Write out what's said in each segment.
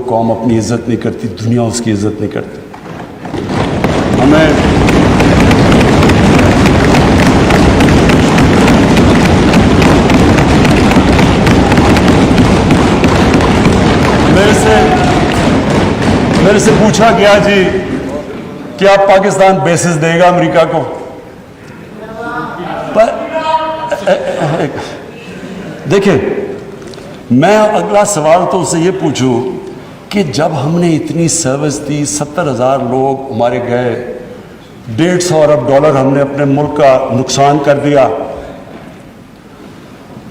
قوم اپنی عزت نہیں کرتی، دنیا اس کی عزت نہیں کرتی. ہمیں میرے سے پوچھا گیا جی کیا پاکستان بیسز دے گا امریکہ کو؟ دیکھیں، میں اگلا سوال تو اسے یہ پوچھوں کہ جب ہم نے اتنی سروس دی، 70,000 لوگ ہمارے گئے، $150 ارب ہم نے اپنے ملک کا نقصان کر دیا،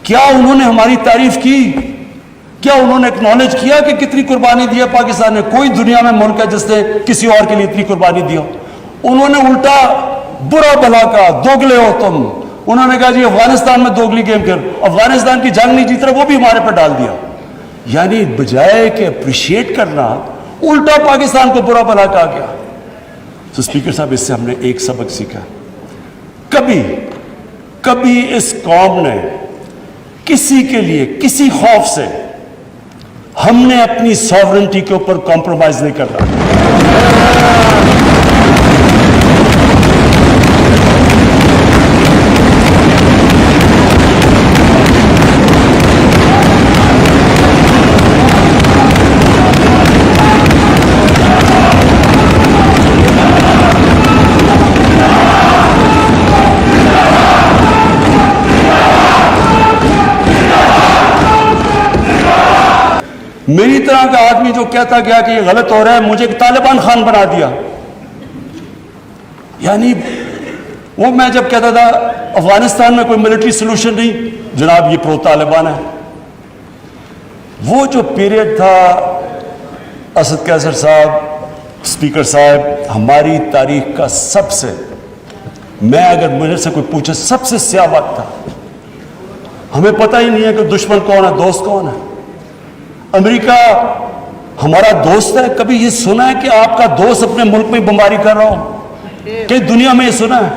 کیا انہوں نے ہماری تعریف کی؟ کیا انہوں نے اکنالج کیا کہ کتنی قربانی دیا پاکستان نے؟ کوئی دنیا میں ملک ہے جس نے کسی اور کے لیے اتنی قربانی دی ہو؟ انہوں نے الٹا برا بھلا کہا، دوگلے ہو تم. انہوں نے کہا جی افغانستان میں دوگلی گیم کر، افغانستان کی جنگ نہیں جیت رہا، وہ بھی ہمارے پر ڈال دیا. یعنی بجائے کہ اپریشیٹ کرنا، الٹا پاکستان کو برا بھلا کہا گیا. تو اسپیکر صاحب، اس سے ہم نے ایک سبق سیکھا، کبھی اس قوم نے کسی کے لیے کسی خوف سے ہم نے اپنی ساورنٹی کے اوپر کمپرومائز نہیں کرنا. میری طرح کا آدمی جو کہتا گیا کہ یہ غلط ہو رہا ہے، مجھے طالبان خان بنا دیا. یعنی وہ میں جب کہتا تھا افغانستان میں کوئی ملٹری سلوشن نہیں، جناب یہ پرو طالبان ہے. وہ جو پیریڈ تھا اسد قیصر صاحب، اسپیکر صاحب، ہماری تاریخ کا سب سے، میں اگر مجھے سے کوئی پوچھے، سب سے سیاہ وقت تھا. ہمیں پتہ ہی نہیں ہے کہ دشمن کون ہے، دوست کون ہے. امریکہ ہمارا دوست ہے؟ کبھی یہ سنا ہے کہ آپ کا دوست اپنے ملک میں بمباری کر رہا ہو؟ کہ دنیا میں یہ سنا ہے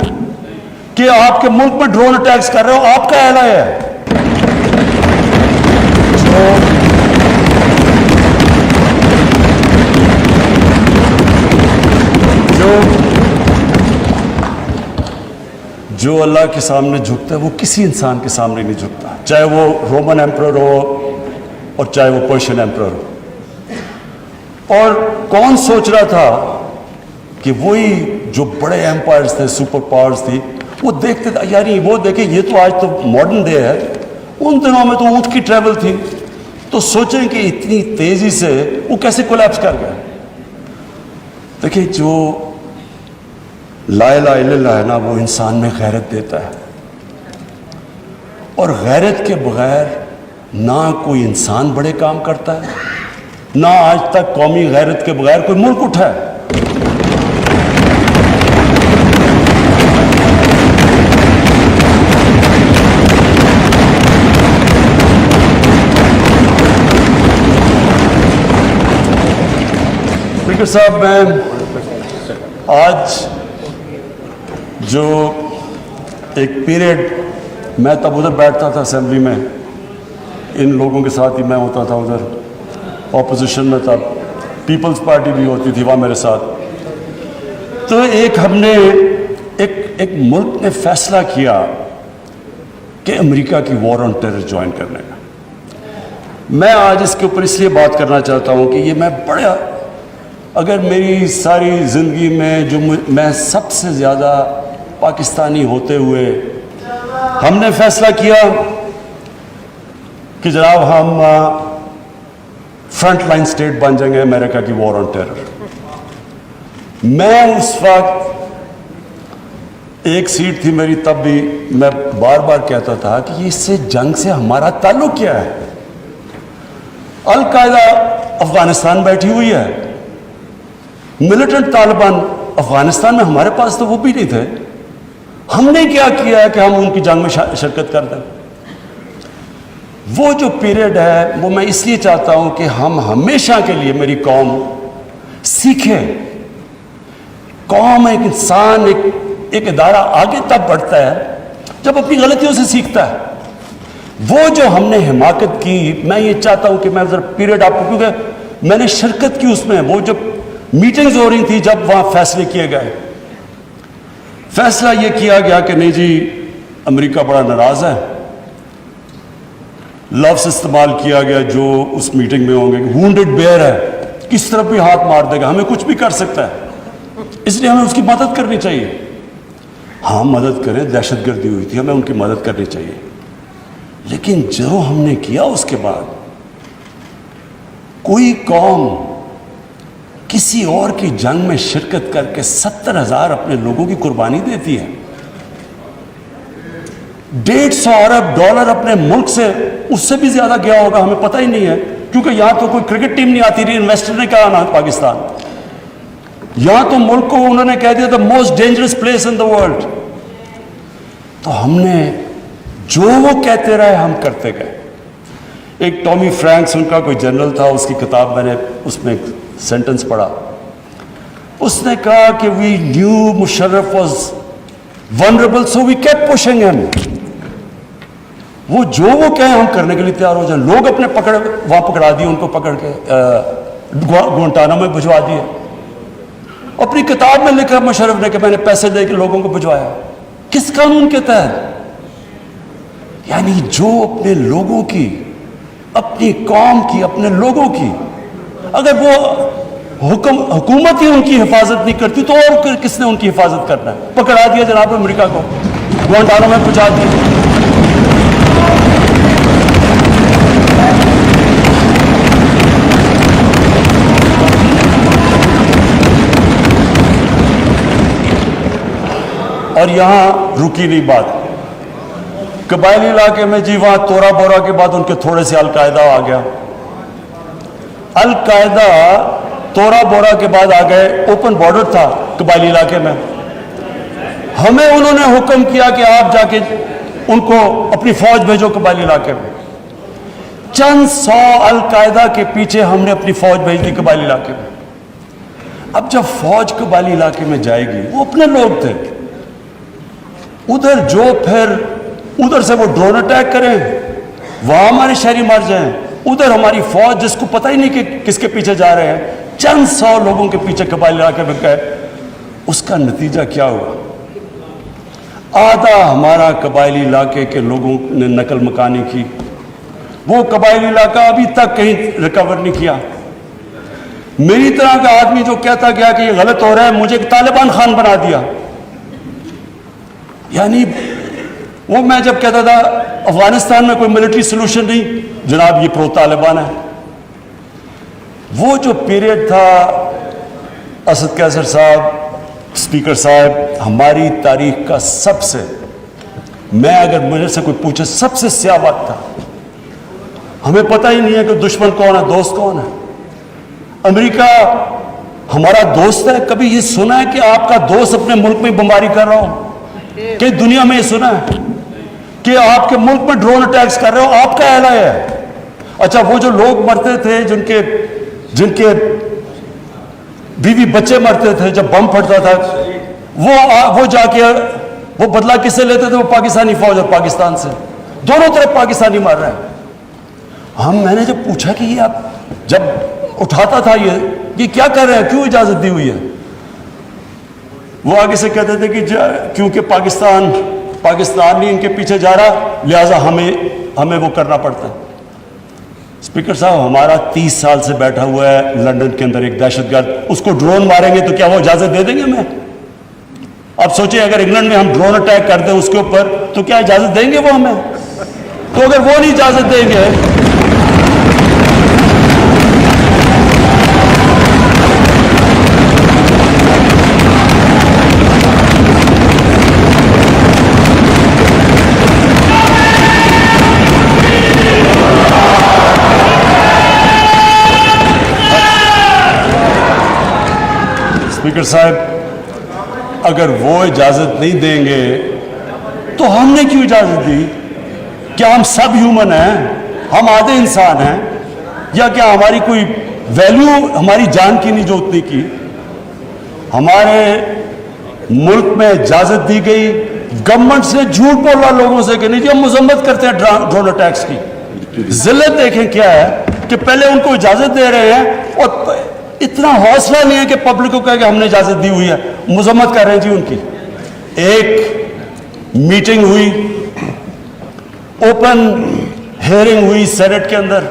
کہ آپ کے ملک میں ڈرون اٹیکس کر رہے ہو؟ آپ کا اعلان ہے. جو اللہ کے سامنے جھکتا ہے وہ کسی انسان کے سامنے نہیں جھکتا، چاہے وہ رومن ایمپرر ہو اور چاہے وہ پرشین ایمپرر ہو. اور کون سوچ رہا تھا کہ وہی جو بڑے ایمپائرز تھے، سپر پاورز تھی، وہ دیکھتے تھے یعنی وہ دیکھیں یہ تو آج تو ماڈرن ڈے ہے، ان دنوں میں تو اونٹ کی ٹریول تھی. تو سوچیں کہ اتنی تیزی سے وہ کیسے کولیپس کر گئے. دیکھیں جو لا الہ الا اللہ ہے نا، وہ انسان میں غیرت دیتا ہے، اور غیرت کے بغیر نہ کوئی انسان بڑے کام کرتا ہے، نہ آج تک قومی غیرت کے بغیر کوئی ملک اٹھا ہے. اسپیکر صاحب، میں آج جو ایک پیریڈ، میں تب ادھر بیٹھتا تھا اسمبلی میں، ان لوگوں کے ساتھ ہی میں ہوتا تھا ادھر، اپوزیشن میں تھا، پیپلز پارٹی بھی ہوتی تھی وہاں میرے ساتھ. تو ہم نے ایک ملک نے فیصلہ کیا کہ امریکہ کی وار آن ٹیرر جوائن کرنے کا. میں آج اس کے اوپر اس لیے بات کرنا چاہتا ہوں کہ یہ میں بڑا، اگر میری ساری زندگی میں جو میں سب سے زیادہ پاکستانی ہوتے ہوئے ہم نے فیصلہ کیا کہ جناب ہم فرنٹ لائن سٹیٹ بن جائیں گے امریکہ کی وار آن ٹیرر. میں اس وقت ایک سیٹ تھی میری، تب بھی میں بار بار کہتا تھا کہ اس سے جنگ سے ہمارا تعلق کیا ہے؟ القاعدہ افغانستان بیٹھی ہوئی ہے، ملیٹنٹ طالبان افغانستان میں، ہمارے پاس تو وہ بھی نہیں تھے. ہم نے کیا ہے کہ ہم ان کی جنگ میں شرکت کر دیں. وہ جو پیریڈ ہے وہ میں اس لیے چاہتا ہوں کہ ہم ہمیشہ کے لیے، میری قوم سیکھے. قوم، ایک انسان، ایک ادارہ آگے تب بڑھتا ہے جب اپنی غلطیوں سے سیکھتا ہے. وہ جو ہم نے حماقت کی، میں یہ چاہتا ہوں کہ میں ذرا پیریڈ آپ کو، کیونکہ میں نے شرکت کی اس میں. وہ جب میٹنگز ہو رہی تھی, جب وہاں فیصلے کیے گئے, فیصلہ یہ کیا گیا کہ نہیں جی امریکہ بڑا ناراض ہے. لفظ استعمال کیا گیا جو اس میٹنگ میں ہوں گے کہ وونڈڈ بیئر ہے, کس طرف بھی ہاتھ مار دے گا, ہمیں کچھ بھی کر سکتا ہے, اس لیے ہمیں اس کی مدد کرنی چاہیے. ہاں مدد کریں, دہشت گردی ہوئی تھی, ہمیں ان کی مدد کرنی چاہیے. لیکن جو ہم نے کیا اس کے بعد, کوئی قوم کسی اور کی جنگ میں شرکت کر کے 70,000 اپنے لوگوں کی قربانی دیتی ہے. $150 ارب اپنے ملک سے, اس سے بھی زیادہ گیا ہوگا, ہمیں پتہ ہی نہیں ہے, کیونکہ یہاں تو کوئی کرکٹ ٹیم نہیں آتی رہی. انویسٹر نے کہا نا پاکستان, یہاں تو ملک کو انہوں نے کہہ دیا the most dangerous place in the world. تو ہم نے جو وہ کہتے رہے ہم کرتے گئے. ایک ٹامی فرینکس ان کا کوئی جنرل تھا, اس کی کتاب میں نے اس میں سینٹنس پڑھا. اس نے کہا کہ we knew Musharraf was vulnerable so we kept pushing him. وہ جو وہ کہیں ہم کرنے کے لیے تیار ہو جائیں. لوگ اپنے وہاں پکڑا دیے, ان کو پکڑ کے گوانٹانامو میں بھجوا دیے. اپنی کتاب میں لکھا مشرف نے کہ میں نے پیسے دے کے لوگوں کو بھجوایا. کس قانون کے تحت؟ یعنی جو اپنے لوگوں کی, اپنی قوم کی, اپنے لوگوں کی, اگر وہ حکومت ہی ان کی حفاظت نہیں کرتی تو اور کس نے ان کی حفاظت کرنا ہے؟ پکڑا دیا جناب امریکہ کو, گوانٹانامو میں پہنچا دیا. اور یہاں رکی نہیں بات. قبائلی علاقے میں جی وہاں تورا بورا کے بعد ان کے تھوڑے سے القاعدہ آ گیا. القاعدہ تورا بورا کے بعد آ گئے. اوپن بارڈر تھا قبائلی علاقے میں, ہمیں انہوں نے حکم کیا کہ آپ جا کے ان کو اپنی فوج بھیجو قبائلی علاقے میں. چند سو القاعدہ کے پیچھے ہم نے اپنی فوج بھیج دی قبائلی علاقے میں. اب جب فوج قبائلی علاقے میں جائے گی, وہ اپنے لوگ تھے ادھر, جو پھر ادھر سے وہ ڈرون اٹیک کریں, وہاں ہمارے شہری مر جائیں, ادھر ہماری فوج جس کو پتہ ہی نہیں کہ کس کے پیچھے جا رہے ہیں, چند سو لوگوں کے پیچھے قبائلی علاقے میں گئے. اس کا نتیجہ کیا ہوا؟ آدھا ہمارا قبائلی علاقے کے لوگوں نے نقل مکانی کی. وہ قبائلی علاقہ ابھی تک کہیں ریکور نہیں کیا. میری طرح کا آدمی جو کہتا گیا کہ یہ غلط ہو رہا ہے, مجھے طالبان خان بنا دیا. یعنی وہ میں جب کہتا تھا افغانستان میں کوئی ملٹری سلوشن نہیں, جناب یہ پرو طالبان ہے. وہ جو پیریڈ تھا اسد قیصر صاحب, اسپیکر صاحب, ہماری تاریخ کا سب سے, میں اگر مجھے سے کوئی پوچھے, سب سے سیاہ وقت تھا. ہمیں پتہ ہی نہیں ہے کہ دشمن کون ہے, دوست کون ہے. امریکہ ہمارا دوست ہے. کبھی یہ سنا ہے کہ آپ کا دوست اپنے ملک میں بمباری کر رہا ہو؟ کہ دنیا میں یہ سنا ہے کہ آپ کے ملک میں ڈرون اٹیکس کر رہے ہو؟ آپ کا اعلان ہے. اچھا وہ جو لوگ مرتے تھے, جن کے بیوی بچے مرتے تھے جب بم پھٹتا تھا, وہ جا کے وہ بدلہ کس سے لیتے تھے؟ وہ پاکستانی فوج اور پاکستان سے, دونوں طرف پاکستانی مر رہے ہیں. میں نے جب پوچھا کہ یہ آپ جب اٹھاتا تھا یہ کیا کر رہے ہیں, کیوں اجازت دی ہوئی ہے؟ وہ آگے سے کہتے تھے کہ کیونکہ پاکستان نہیں ان کے پیچھے جا رہا, لہٰذا ہمیں وہ کرنا پڑتا ہے. اسپیکر صاحب ہمارا 30 سال سے بیٹھا ہوا ہے لندن کے اندر ایک دہشت گرد, اس کو ڈرون ماریں گے تو کیا وہ اجازت دے دیں گے ہمیں؟ اب سوچیں اگر انگلینڈ میں ہم ڈرون اٹیک کر دیں اس کے اوپر تو کیا اجازت دیں گے وہ ہمیں؟ تو اگر وہ نہیں اجازت دیں گے, اسپیکر صاحب اگر وہ اجازت نہیں دیں گے تو ہم نے کیوں اجازت دی؟ کیا ہم سب ہیومن ہیں؟ ہم آدھے انسان ہیں؟ یا کیا ہماری کوئی ویلیو ہماری جان کی نہیں جو اتنی کی؟ ہمارے ملک میں اجازت دی گئی گورنمنٹ سے جھوٹ بول رہا لوگوں سے کہ نہیں جی ہم مذمت کرتے ہیں ڈرون اٹیکس کی. ذلت دیکھیں کیا ہے کہ پہلے ان کو اجازت دے رہے ہیں اور اتنا حوصلہ نہیں ہے کہ پبلک کو کہے کہ ہم نے اجازت دی ہوئی ہے, مذمت کر رہے ہیں جی ان کی. ایک میٹنگ ہوئی, اوپن ہیئرنگ ہوئی سینٹ کے اندر.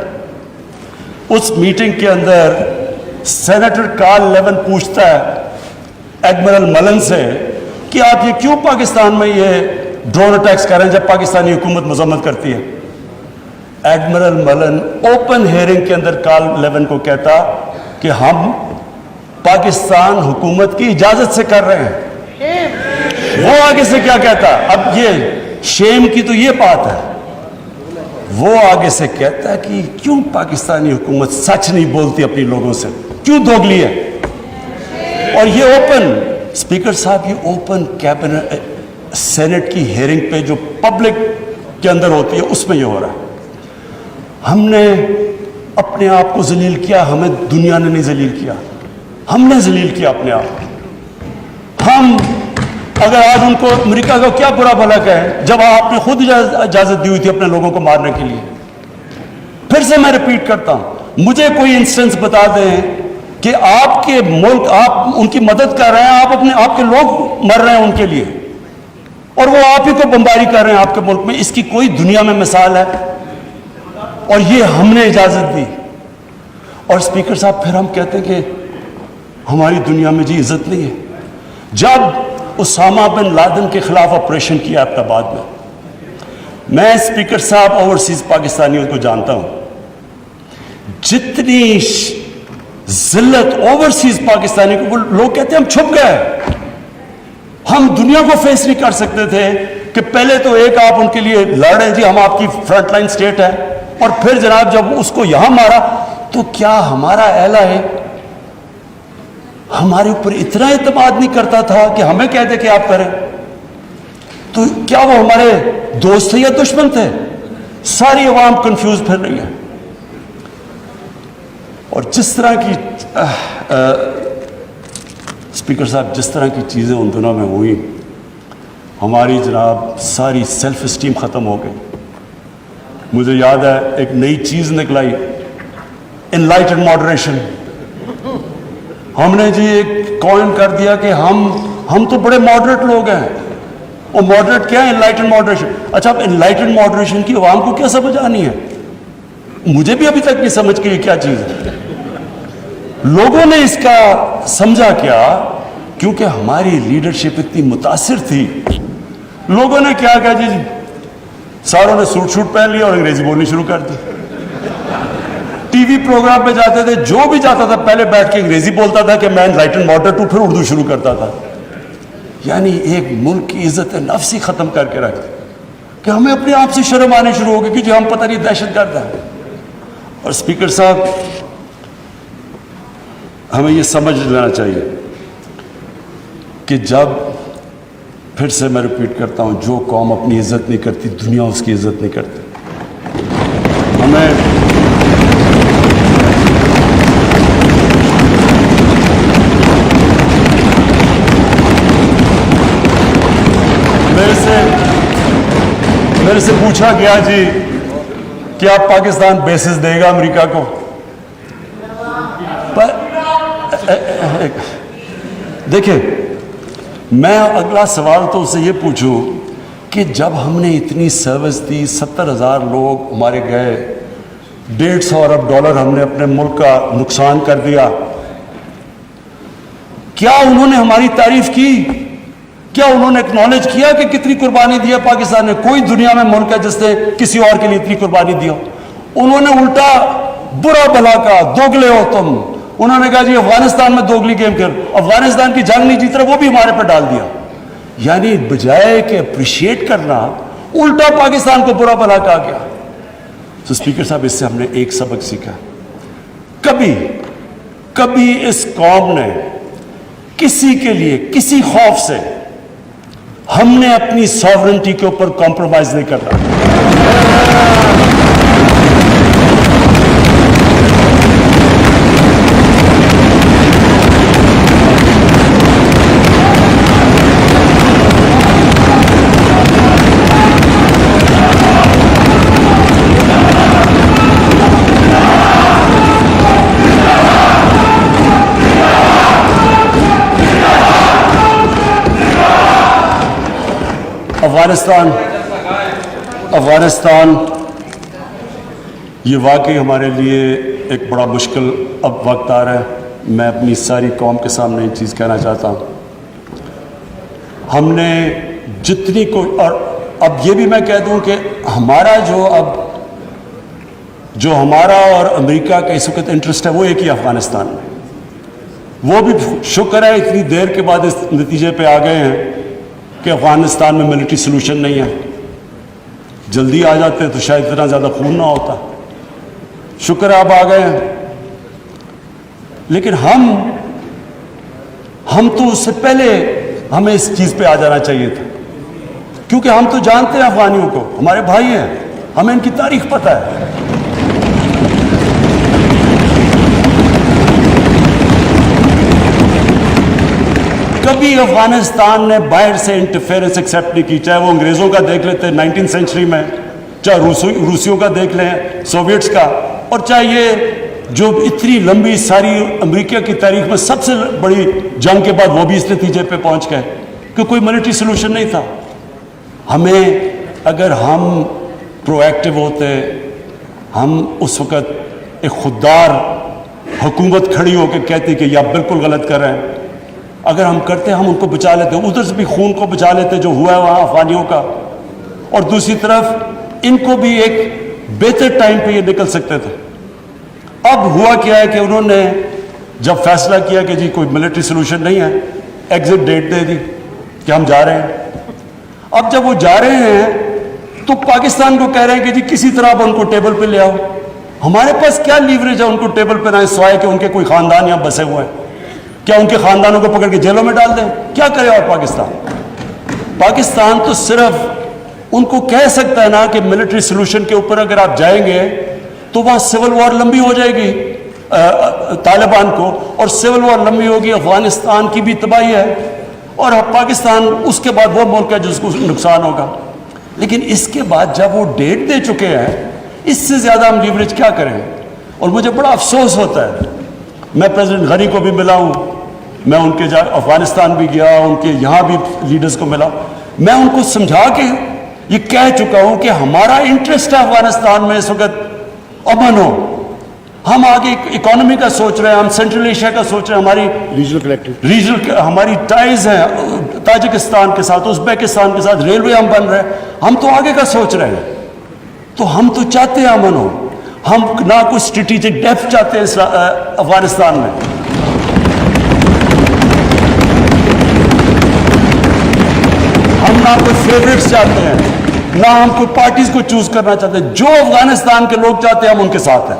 اس میٹنگ کے اندر سینیٹر کارل لیون پوچھتا ہے ایڈمرل ملن سے کہ آپ یہ کیوں پاکستان میں یہ ڈرون اٹیکس کر رہے ہیں جب پاکستانی حکومت مذمت کرتی ہے. ایڈمرل ملن اوپن ہیئرنگ کے اندر کارل لیون کو کہتا کہ ہم پاکستان حکومت کی اجازت سے کر رہے ہیں. وہ آگے سے کیا کہتا, اب یہ شیم کی تو یہ بات ہے, وہ آگے سے کہتا ہے کہ کیوں پاکستانی حکومت سچ نہیں بولتی اپنی لوگوں سے, کیوں دوگلی ہے. اور یہ اوپن اسپیکر صاحب, یہ اوپن کیبنٹ سینٹ کی ہیئرنگ پہ جو پبلک کے اندر ہوتی ہے اس میں یہ ہو رہا ہے. ہم نے اپنے آپ کو ذلیل کیا, ہمیں دنیا نے نہیں ذلیل کیا, ہم نے ذلیل کیا اپنے آپ. ہم اگر آج ان کو امریکہ کا کیا برا بھلا کہیں جب آپ نے خود اجازت دی ہوئی تھی اپنے لوگوں کو مارنے کے لیے. پھر سے میں ریپیٹ کرتا ہوں, مجھے کوئی انسٹنس بتا دیں کہ آپ کے ملک, آپ ان کی مدد کر رہے ہیں, آپ کے لوگ مر رہے ہیں ان کے لیے, اور وہ آپ ہی کو بمباری کر رہے ہیں آپ کے ملک میں. اس کی کوئی دنیا میں مثال ہے؟ اور یہ ہم نے اجازت دی. اور اسپیکر صاحب پھر ہم کہتے ہیں کہ ہماری دنیا میں جی عزت نہیں ہے. جب اسامہ بن لادن کے خلاف آپریشن کیا ایبٹ آباد میں اسپیکر صاحب اوورسیز پاکستانیوں کو جانتا ہوں, جتنی ذلت اوورسیز پاکستانی کو, لوگ کہتے ہیں ہم چھپ گئے, ہم دنیا کو فیس نہیں کر سکتے تھے کہ پہلے تو ایک آپ ان کے لیے لڑ رہے جی ہم آپ کی فرنٹ لائن سٹیٹ ہے, اور پھر جناب جب اس کو یہاں مارا تو کیا ہمارا اہلا ہے ہمارے اوپر اتنا اعتماد نہیں کرتا تھا کہ ہمیں کہہ دے کہ آپ کریں؟ تو کیا وہ ہمارے دوست تھے یا دشمن تھے؟ ساری عوام کنفیوز پھر رہی ہے. اور جس طرح کی اسپیکر صاحب جس طرح کی چیزیں ان دنوں میں ہوئی, ہماری جناب ساری سیلف اسٹیم ختم ہو گئی. مجھے یاد ہے ایک نئی چیز نکلائی, انلائٹنڈ ماڈریشن. ہم نے جی ایک کوائن کر دیا کہ ہم تو بڑے ماڈریٹ لوگ ہیں. اور ماڈریٹ کیا ہے؟ Enlightened moderation. اچھا, اب انلائٹنڈ ماڈریشن کی عوام کو کیا سمجھ آنی ہے؟ مجھے بھی ابھی تک نہیں سمجھ کہ یہ کیا چیز ہے. لوگوں نے اس کا سمجھا کیا, کیونکہ ہماری لیڈرشپ اتنی متاثر تھی. لوگوں نے کیا کہا, جی ساروں نے سوٹ پہن لیا اور انگریزی بولنی شروع کر دی. ٹی وی پروگرام پہ جاتے تھے, جو بھی جاتا تھا پہلے بیٹھ کے انگریزی بولتا تھا کہ میں انلائٹنڈ ماڈریٹ ہوں, پھر اردو شروع کرتا تھا. یعنی ایک ملک کی عزت نفس ہی ختم کر کے رکھ دی کہ ہمیں اپنے آپ سے شرم آنے شروع ہو گئی کہ جی ہم پتہ نہیں دہشت گرد ہیں. اور اسپیکر صاحب ہمیں یہ سمجھ لینا چاہیے کہ جب, پھر سے میں ریپیٹ کرتا ہوں, جو قوم اپنی عزت نہیں کرتی دنیا اس کی عزت نہیں کرتی. ہمیں میرے سے پوچھا گیا جی کیا پاکستان بیسز دے گا امریکہ کو؟ دیکھیں, میں اگلا سوال تو اسے یہ پوچھوں کہ جب ہم نے اتنی سروس دی, 70,000 لوگ ہمارے گئے, $150 ارب ہم نے اپنے ملک کا نقصان کر دیا, کیا انہوں نے ہماری تعریف کی؟ کیا انہوں نے اکنالج کیا کہ کتنی قربانی دیا پاکستان نے؟ کوئی دنیا میں ملک ہے جس نے کسی اور کے لیے اتنی قربانی دی ہو؟ انہوں نے الٹا برا بھلا کہا, دوگلے ہو تم. انہوں نے کہا جی افغانستان میں دوگلی گیم کر, افغانستان کی جنگ نہیں جیت رہا, وہ بھی ہمارے پر ڈال دیا. یعنی بجائے کہ اپریشیٹ کرنا, الٹا پاکستان کو برا بھلا کہا گیا. تو اسپیکر صاحب اس سے ہم نے ایک سبق سیکھا, کبھی اس قوم نے کسی کے لیے کسی خوف سے ہم نے اپنی ساورنٹی کے اوپر کمپرومائز نہیں کرنا. افغانستان یہ واقعی ہمارے لیے ایک بڑا مشکل اب وقت آ رہا ہے. میں اپنی ساری قوم کے سامنے ایک چیز کہنا چاہتا ہوں. ہم نے جتنی اور اب یہ بھی میں کہہ دوں کہ ہمارا جو ہمارا اور امریکہ کا اس وقت انٹرسٹ ہے وہ ایک ہی افغانستان میں. وہ بھی شکر ہے اتنی دیر کے بعد اس نتیجے پہ آ گئے ہیں کہ افغانستان میں ملٹری سلوشن نہیں ہے. جلدی آ جاتے تو شاید اتنا زیادہ خون نہ ہوتا. شکر ہے اب آ گئے ہیں. لیکن ہم تو اس سے پہلے ہمیں اس چیز پہ آ جانا چاہیے تھا, کیونکہ ہم تو جانتے ہیں افغانیوں کو, ہمارے بھائی ہیں, ہمیں ان کی تاریخ پتہ ہے. کبھی افغانستان نے باہر سے انٹرفیئرنس ایکسیپٹ نہیں کی, چاہے وہ انگریزوں کا دیکھ لیتے 19 سینچری میں, چاہے روسیوں کا دیکھ لیں, سوویٹس کا, اور چاہے یہ جو اتنی لمبی ساری امریکہ کی تاریخ میں سب سے بڑی جنگ کے بعد وہ بھی اس نتیجے پہ پہنچ گئے کہ کوئی ملٹری سلوشن نہیں تھا. ہمیں اگر ہم پرو ایکٹیو ہوتے, ہم اس وقت ایک خوددار حکومت کھڑی ہو کے کہتی کہ یہ آپ بالکل غلط کر رہے ہیں, اگر ہم کرتے ہم ان کو بچا لیتے, ادھر سے بھی خون کو بچا لیتے جو ہوا ہے وہاں افغانیوں کا, اور دوسری طرف ان کو بھی ایک بہتر ٹائم پہ یہ نکل سکتے تھے. اب ہوا کیا ہے کہ انہوں نے جب فیصلہ کیا کہ جی کوئی ملٹری سلوشن نہیں ہے, ایگزٹ ڈیٹ دے دی کہ ہم جا رہے ہیں. اب جب وہ جا رہے ہیں تو پاکستان کو کہہ رہے ہیں کہ جی کسی طرح آپ ان کو ٹیبل پہ لے آؤ. ہمارے پاس کیا لیوریج ہے ان کو ٹیبل پہ نہ سوائے کہ ان کے کوئی خاندان یہاں بسے ہوئے ہیں. کیا ان کے خاندانوں کو پکڑ کے جیلوں میں ڈال دیں؟ کیا کرے اور پاکستان تو صرف ان کو کہہ سکتا ہے نا کہ ملٹری سلوشن کے اوپر اگر آپ جائیں گے تو وہاں سول وار لمبی ہو جائے گی طالبان کو, اور سول وار لمبی ہوگی, افغانستان کی بھی تباہی ہے, اور پاکستان اس کے بعد وہ ملک ہے جس کو نقصان ہوگا. لیکن اس کے بعد جب وہ ڈیٹ دے چکے ہیں, اس سے زیادہ ہم لیوریج کیا کریں؟ اور مجھے بڑا افسوس ہوتا ہے. میں پریزیڈنٹ غنی کو بھی ملا ہوں, میں ان کے افغانستان بھی گیا, ان کے یہاں بھی لیڈرز کو ملا, میں ان کو سمجھا کے یہ کہہ چکا ہوں کہ ہمارا انٹرسٹ ہے افغانستان میں اس وقت امن ہو. ہم آگے اکانومی کا سوچ رہے ہیں, ہم سینٹرل ایشیا کا سوچ رہے ہیں, ہماری ریجنل ہماری ٹائز ہیں تاجکستان کے ساتھ, ازبیکستان کے ساتھ, ریلوے ہم بن رہے ہیں, ہم تو آگے کا سوچ رہے ہیں. تو ہم تو چاہتے ہیں امن ہو, ہم نہ کوئی اسٹریٹجک ڈیپتھ چاہتے ہیں افغانستان میں. ہم نہ کوئی فیوریٹس چاہتے ہیں, نہ ہم کوئی پارٹیز کو چوز کرنا چاہتے ہیں. جو افغانستان کے لوگ چاہتے ہیں ہم ان کے ساتھ ہیں.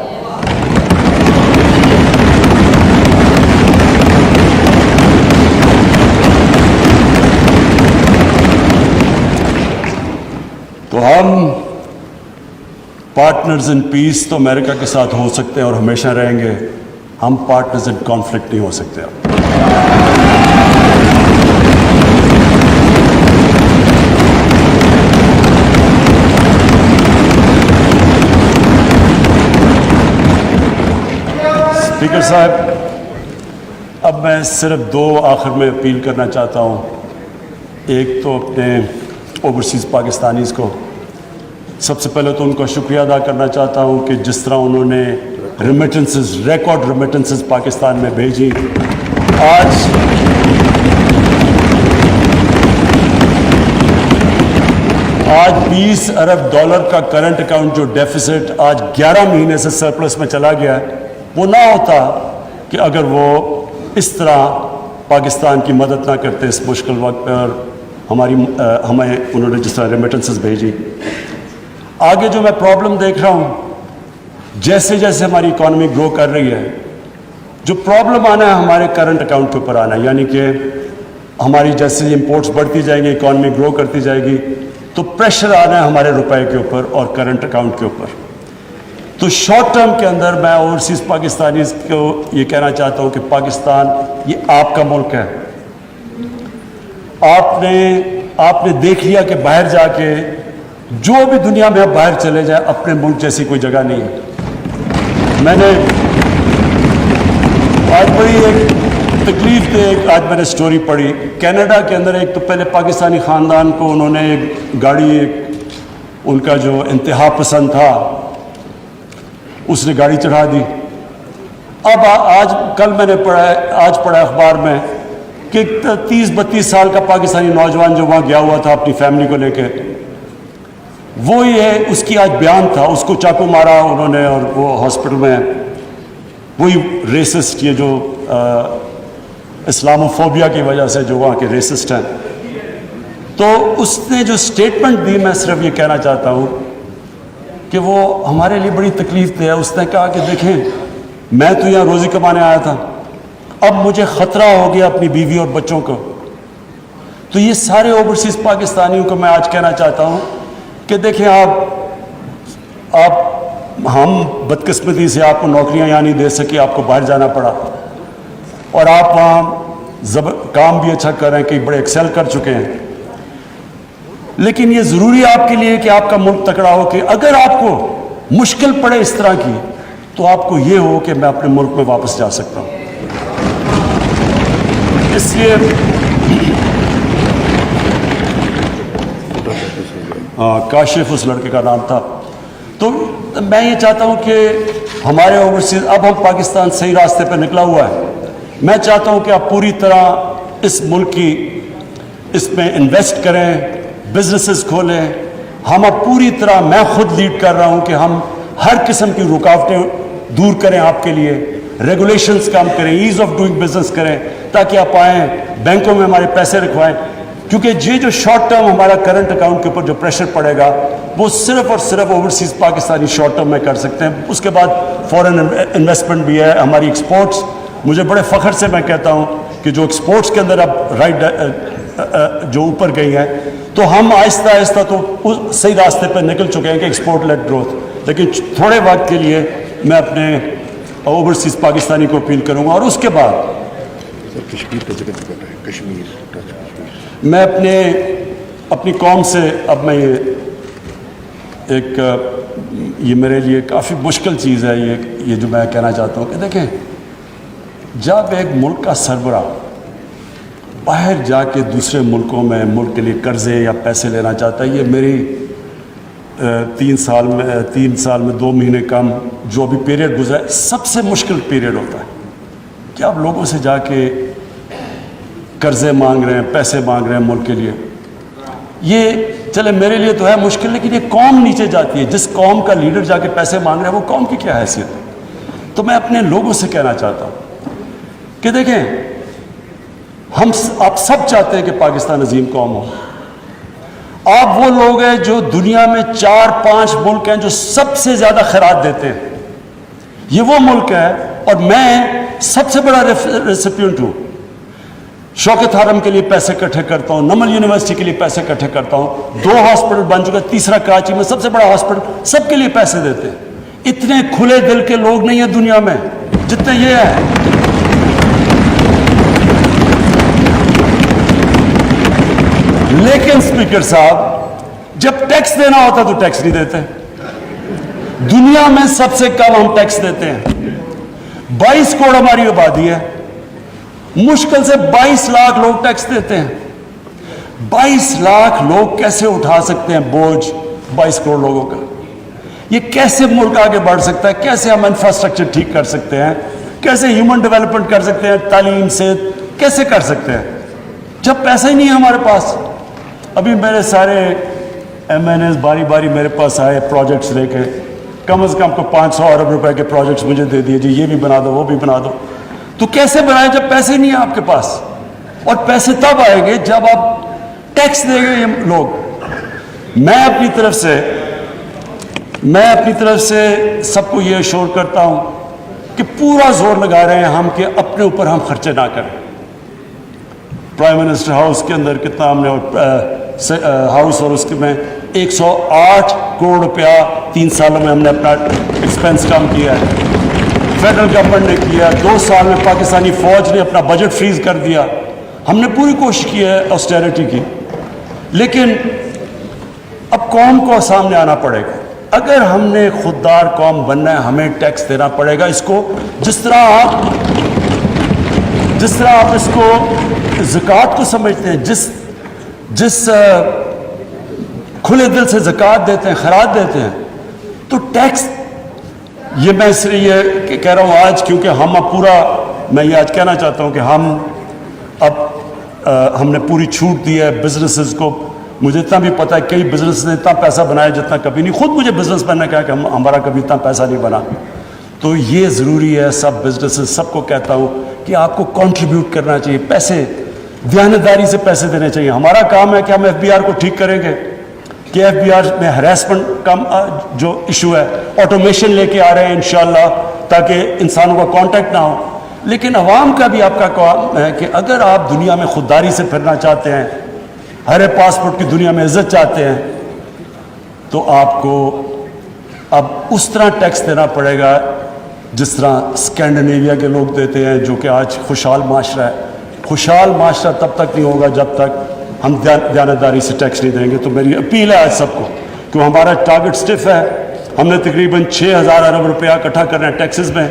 تو ہم پارٹنرز ان پیس تو امریکہ کے ساتھ ہو سکتے ہیں اور ہمیشہ رہیں گے, ہم پارٹنرز ان کانفلکٹ نہیں ہو سکتے. اسپیکر صاحب, اب میں صرف دو آخر میں اپیل کرنا چاہتا ہوں. ایک تو اپنے اوورسیز پاکستانیز کو, سب سے پہلے تو ان کا شکریہ ادا کرنا چاہتا ہوں کہ جس طرح انہوں نے ریمیٹنسز, ریکارڈ ریمیٹنسز پاکستان میں بھیجی. آج $20 ارب کا کرنٹ اکاؤنٹ جو ڈیفیسٹ آج 11 مہینے سے سرپلس میں چلا گیا ہے, وہ نہ ہوتا کہ اگر وہ اس طرح پاکستان کی مدد نہ کرتے اس مشکل وقت پہ, اور ہمیں انہوں نے جس طرح ریمیٹنسز بھیجی. آگے جو میں پرابلم دیکھ رہا ہوں, جیسے جیسے ہماری اکانومی گرو کر رہی ہے, جو پرابلم آنا ہے ہمارے کرنٹ اکاؤنٹ کے اوپر آنا ہے. یعنی کہ ہماری جیسے امپورٹس بڑھتی جائیں گی, اکانومی گرو کرتی جائے گی, تو پریشر آنا ہے ہمارے روپے کے اوپر اور کرنٹ اکاؤنٹ کے اوپر. تو شارٹ ٹرم کے اندر میں اوورسیز پاکستانیز کو یہ کہنا چاہتا ہوں کہ پاکستان یہ آپ کا ملک ہے. آپ نے دیکھ لیا کہ باہر جا کے جو بھی دنیا میں آپ باہر چلے جائیں, اپنے ملک جیسی کوئی جگہ نہیں ہے. میں نے آج بڑی ایک تکلیف دہ آج میں نے سٹوری پڑھی. کینیڈا کے اندر ایک تو پہلے پاکستانی خاندان کو انہوں نے ایک گاڑی, ان کا جو انتہا پسند تھا اس نے گاڑی چڑھا دی. اب کل میں نے پڑھا اخبار میں کہ 30-32 سال کا پاکستانی نوجوان جو وہاں گیا ہوا تھا اپنی فیملی کو لے کے, وہ یہ اس کی آج بیان تھا, اس کو چاقو مارا انہوں نے اور وہ ہاسپٹل میں. وہی ریسسٹ, یہ جو اسلاموفوبیا کی وجہ سے جو وہاں کے ریسسٹ ہیں. تو اس نے جو سٹیٹمنٹ دی, میں صرف یہ کہنا چاہتا ہوں کہ وہ ہمارے لیے بڑی تکلیف دہ ہے. اس نے کہا کہ دیکھیں, میں تو یہاں روزی کمانے آیا تھا, اب مجھے خطرہ ہو گیا اپنی بیوی اور بچوں کو. تو یہ سارے اوورسیز پاکستانیوں کو میں آج کہنا چاہتا ہوں کہ دیکھیں, ہم بدقسمتی سے آپ کو نوکریاں یہاں نہیں دے سکے, آپ کو باہر جانا پڑا, اور آپ وہاں کام بھی اچھا کر رہے ہیں, کئی بڑے ایکسل کر چکے ہیں. لیکن یہ ضروری ہے آپ کے لیے کہ آپ کا ملک تکڑا ہو, کہ اگر آپ کو مشکل پڑے اس طرح کی تو آپ کو یہ ہو کہ میں اپنے ملک میں واپس جا سکتا ہوں. اس لیے کاشف اس لڑکے کا نام تھا. تو میں یہ چاہتا ہوں کہ ہمارے اوورسیز, اب ہم پاکستان صحیح راستے پہ نکلا ہوا ہے. میں چاہتا ہوں کہ آپ پوری طرح اس ملک کی اس میں انویسٹ کریں, بزنسز کھولیں. ہم اب پوری طرح, میں خود لیڈ کر رہا ہوں کہ ہم ہر قسم کی رکاوٹیں دور کریں آپ کے لیے, ریگولیشنز کم کریں, ایز آف ڈوئنگ بزنس کریں, تاکہ آپ آئیں بینکوں میں ہمارے پیسے رکھوائیں. کیونکہ یہ جو شارٹ ٹرم ہمارا کرنٹ اکاؤنٹ کے اوپر جو پریشر پڑے گا وہ صرف اور صرف اوورسیز پاکستانی شارٹ ٹرم میں کر سکتے ہیں. اس کے بعد فورن انویسٹمنٹ بھی ہے, ہماری ایکسپورٹس. مجھے بڑے فخر سے میں کہتا ہوں کہ جو ایکسپورٹس کے اندر اب جو اوپر گئی ہیں, تو ہم آہستہ آہستہ تو صحیح راستے پہ نکل چکے ہیں کہ ایکسپورٹ لیڈ گروتھ. لیکن تھوڑے وقت کے لیے میں اپنے اوورسیز پاکستانی کو اپیل کروں گا. اور اس کے بعد میں اپنی قوم سے, اب میں یہ میرے لیے کافی مشکل چیز ہے یہ جو میں کہنا چاہتا ہوں کہ دیکھیں, جب ایک ملک کا سربراہ باہر جا کے دوسرے ملکوں میں ملک کے لیے قرضے یا پیسے لینا چاہتا ہے, یہ میری 3 سال میں 2 مہینے کم جو بھی پیریڈ گزرا ہے, سب سے مشکل پیریڈ ہوتا ہے کہ آپ لوگوں سے جا کے قرضے مانگ رہے ہیں, پیسے مانگ رہے ہیں ملک کے لیے. یہ چلے میرے لیے تو ہے مشکل, لیکن یہ قوم نیچے جاتی ہے. جس قوم کا لیڈر جا کے پیسے مانگ رہا ہے وہ قوم کی کیا حیثیت ہے؟ تو میں اپنے لوگوں سے کہنا چاہتا ہوں کہ دیکھیں, آپ سب چاہتے ہیں کہ پاکستان عظیم قوم ہو. آپ وہ لوگ ہیں جو دنیا میں 4-5 ملک ہیں جو سب سے زیادہ خیرات دیتے ہیں. یہ وہ ملک ہے, اور میں سب سے بڑا ریسیپینٹ ہوں. شوکت حرم کے لیے پیسے اکٹھے کرتا ہوں, نمل یونیورسٹی کے لیے پیسے اکٹھے کرتا ہوں, 2 ہاسپٹل بن چکے, تیسرا کراچی میں سب سے بڑا ہاسپٹل, سب کے لیے پیسے دیتے ہیں. اتنے کھلے دل کے لوگ نہیں ہیں دنیا میں جتنے یہ ہیں. لیکن اسپیکر صاحب, جب ٹیکس دینا ہوتا تو ٹیکس نہیں دیتے. دنیا میں سب سے کم ہم ٹیکس دیتے ہیں. 22 کروڑ ہماری آبادی ہے, مشکل سے 22 لاکھ لوگ ٹیکس دیتے ہیں. 22 لاکھ لوگ کیسے اٹھا سکتے ہیں بوجھ 22 کروڑ لوگوں کا؟ یہ کیسے ملک آگے بڑھ سکتا ہے؟ کیسے ہم انفراسٹرکچر ٹھیک کر سکتے ہیں؟ کیسے ہیومن ڈیولپمنٹ کر سکتے ہیں؟ تعلیم سے کیسے کر سکتے ہیں جب پیسہ ہی نہیں ہے ہمارے پاس؟ ابھی میرے سارے ایم این ایز باری باری میرے پاس آئے پروجیکٹس لے کے, کم از کم کو 500 ارب روپے کے پروجیکٹس مجھے دے دیے, جی یہ بھی بنا دو, وہ بھی بنا دو. تو کیسے بنائیں جب پیسے نہیں ہیں آپ کے پاس؟ اور پیسے تب آئیں گے جب آپ ٹیکس دیں گے یہ لوگ. میں اپنی طرف سے سب کو یہ اشور کرتا ہوں کہ پورا زور لگا رہے ہیں ہم کہ اپنے اوپر ہم خرچے نہ کریں. پرائم منسٹر ہاؤس کے اندر کتنا ہم نے ہاؤس اور اس کے میں 108 کروڑ روپیہ 3 سالوں میں ہم نے اپنا ایکسپینس کم کیا ہے. فیڈرل گورنمنٹ نے کیا. 2 سال میں پاکستانی فوج نے اپنا بجٹ فریز کر دیا. ہم نے پوری کوشش کی ہے آسٹیرٹی کی, لیکن اب قوم کو سامنے آنا پڑے گا. اگر ہم نے خوددار قوم بننا ہے ہمیں ٹیکس دینا پڑے گا. اس کو جس طرح آپ جس طرح آپ اس کو زکوٰۃ کو سمجھتے ہیں، جس کھلے دل سے زکوٰۃ دیتے ہیں، خراج دیتے ہیں، تو ٹیکس، یہ میں اس لیے یہ کہہ رہا ہوں آج کیونکہ ہم اب پورا، میں یہ آج کہنا چاہتا ہوں کہ ہم نے پوری چھوٹ دی ہے بزنسز کو. مجھے اتنا بھی پتہ ہے کئی بزنس نے اتنا پیسہ بنایا جتنا کبھی نہیں. خود مجھے بزنس مین نے کہا کہ ہمارا کبھی اتنا پیسہ نہیں بنا. تو یہ ضروری ہے، سب بزنسز سب کو کہتا ہوں کہ آپ کو کنٹریبیوٹ کرنا چاہیے، پیسے دیانتداری سے پیسے دینے چاہیے. ہمارا کام ہے کہ ہم FBR کو ٹھیک کریں گے کہ FBR میں ہراسمنٹ کا جو ایشو ہے آٹومیشن لے کے آ رہے ہیں انشاءاللہ تاکہ انسانوں کا کانٹیکٹ نہ ہو. لیکن عوام کا بھی آپ کا کام ہے کہ اگر آپ دنیا میں خودداری سے پھرنا چاہتے ہیں، ہر پاسپورٹ کی دنیا میں عزت چاہتے ہیں، تو آپ کو اب اس طرح ٹیکس دینا پڑے گا جس طرح اسکینڈینیویا کے لوگ دیتے ہیں، جو کہ آج خوشحال معاشرہ ہے. خوشحال معاشرہ تب تک نہیں ہوگا جب تک ہم دیانتداری سے ٹیکس نہیں دیں گے. تو میری اپیل ہے آج سب کو کہ ہمارا ٹارگٹ اسٹف ہے. ہم نے تقریباً 6,000 ارب روپیہ اکٹھا کرنا ہے ٹیکسز میں،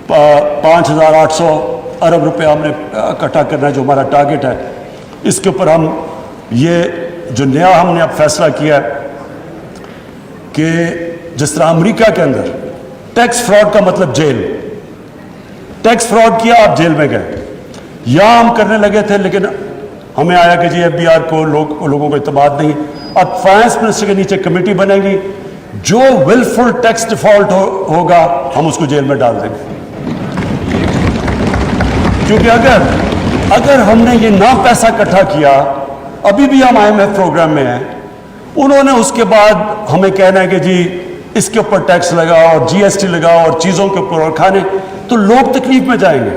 5,800 ارب روپیہ ہم نے اکٹھا کرنا ہے جو ہمارا ٹارگٹ ہے. اس کے اوپر ہم یہ جو نیا ہم نے اب فیصلہ کیا ہے کہ جس طرح امریکہ کے اندر ٹیکس فراڈ کا مطلب جیل، ٹیکس فراڈ کیا آپ جیل میں گئے. یہاں ہم کرنے لگے تھے لیکن ہمیں آیا کہ جی FBR کو لوگوں کو اعتماد نہیں. اب فائنانس منسٹر کے نیچے کمیٹی بنے گی، جو ولفل ٹیکس ڈیفالٹ ہوگا ہم اس کو جیل میں ڈال دیں گے. کیونکہ اگر ہم نے یہ نہ پیسہ اکٹھا کیا، ابھی بھی ہم IMF پروگرام میں ہیں، انہوں نے اس کے بعد ہمیں کہنا ہے کہ جی اس کے اوپر ٹیکس لگاؤ اور GST لگاؤ اور چیزوں کے اوپر اور کھانے، تو لوگ تکلیف میں جائیں گے.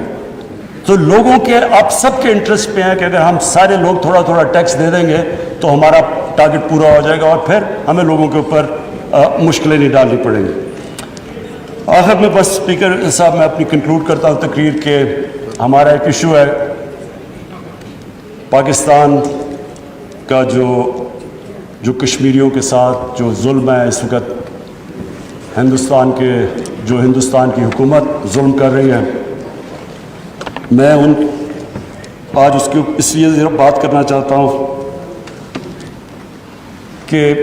تو لوگوں کے آپ سب کے انٹرسٹ پہ ہیں کہ اگر ہم سارے لوگ تھوڑا تھوڑا ٹیکس دے دیں گے تو ہمارا ٹارگٹ پورا ہو جائے گا اور پھر ہمیں لوگوں کے اوپر مشکلیں نہیں ڈالنی پڑیں گی. آخر میں بس اسپیکر صاحب میں اپنی کنکلوڈ کرتا ہوں تقریر کہ ہمارا ایک ایشو ہے پاکستان کا جو کشمیریوں کے ساتھ جو ظلم ہے اس وقت ہندوستان کی حکومت ظلم کر رہی ہے. میں آج اس لیے بات کرنا چاہتا ہوں کہ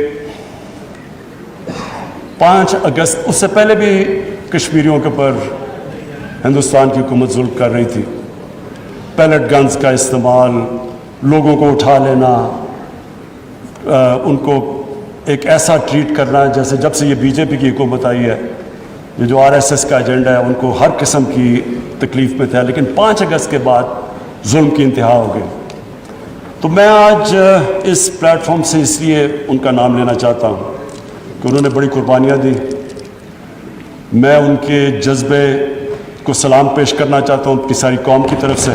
5 اگست اس سے پہلے بھی کشمیریوں کے اوپر ہندوستان کی حکومت ظلم کر رہی تھی. پیلٹ گنز کا استعمال، لوگوں کو اٹھا لینا، ان کو ایک ایسا ٹریٹ کرنا جیسے جب سے یہ BJP کی حکومت آئی ہے، یہ جو RSS کا ایجنڈا ہے ان کو ہر قسم کی تکلیف میں تھا. لیکن 5 اگست کے بعد ظلم کی انتہا ہو گئی. تو میں آج اس پلیٹ فارم سے اس لیے ان کا نام لینا چاہتا ہوں کہ انہوں نے بڑی قربانیاں دی. میں ان کے جذبے کو سلام پیش کرنا چاہتا ہوں اپنی ساری قوم کی طرف سے.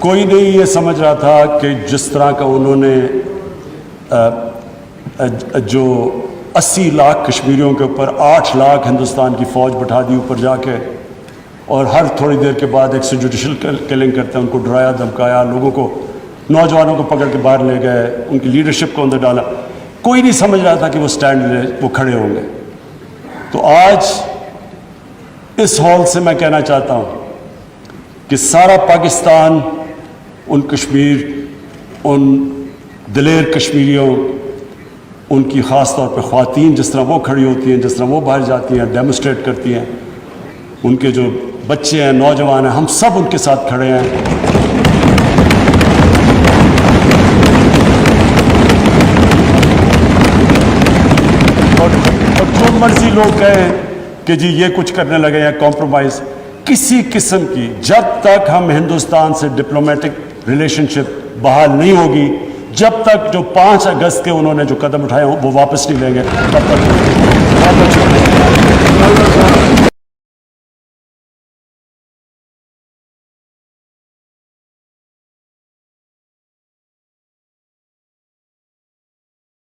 کوئی نہیں یہ سمجھ رہا تھا کہ جس طرح کا انہوں نے جو 80 لاکھ کشمیریوں کے اوپر 8 لاکھ ہندوستان کی فوج بٹھا دی اوپر جا کے، اور ہر تھوڑی دیر کے بعد ایک جوڈیشل کلنگ کرتے ہیں، ان کو ڈرایا دھمکایا، لوگوں کو، نوجوانوں کو پکڑ کے باہر لے گئے، ان کی لیڈرشپ کو اندر ڈالا. کوئی نہیں سمجھ رہا تھا کہ وہ کھڑے ہوں گے. تو آج اس ہال سے میں کہنا چاہتا ہوں کہ سارا پاکستان ان دلیر کشمیریوں، ان کی خاص طور پہ خواتین جس طرح وہ کھڑی ہوتی ہیں، جس طرح وہ باہر جاتی ہیں، ڈیمونسٹریٹ کرتی ہیں، ان کے جو بچے ہیں، نوجوان ہیں، ہم سب ان کے ساتھ کھڑے ہیں. اور جو مرضی لوگ کہیں کہ جی یہ کچھ کرنے لگے ہیں کمپرومائز کسی قسم کی، جب تک ہم ہندوستان سے ڈپلومیٹک ریلیشن شپ بحال نہیں ہوگی، جب تک جو 5 اگست کے انہوں نے جو قدم اٹھائے ہوں وہ واپس نہیں لیں گے، تب تک